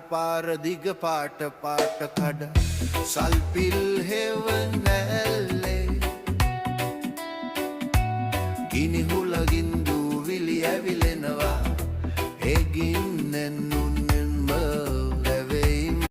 පාර දිග පාට පාට කඩ සල්පිල් හෙවනැල්ලේ ගිනි හුලගින් දූවිලි ඇවිලෙනවා එගින්නෙන්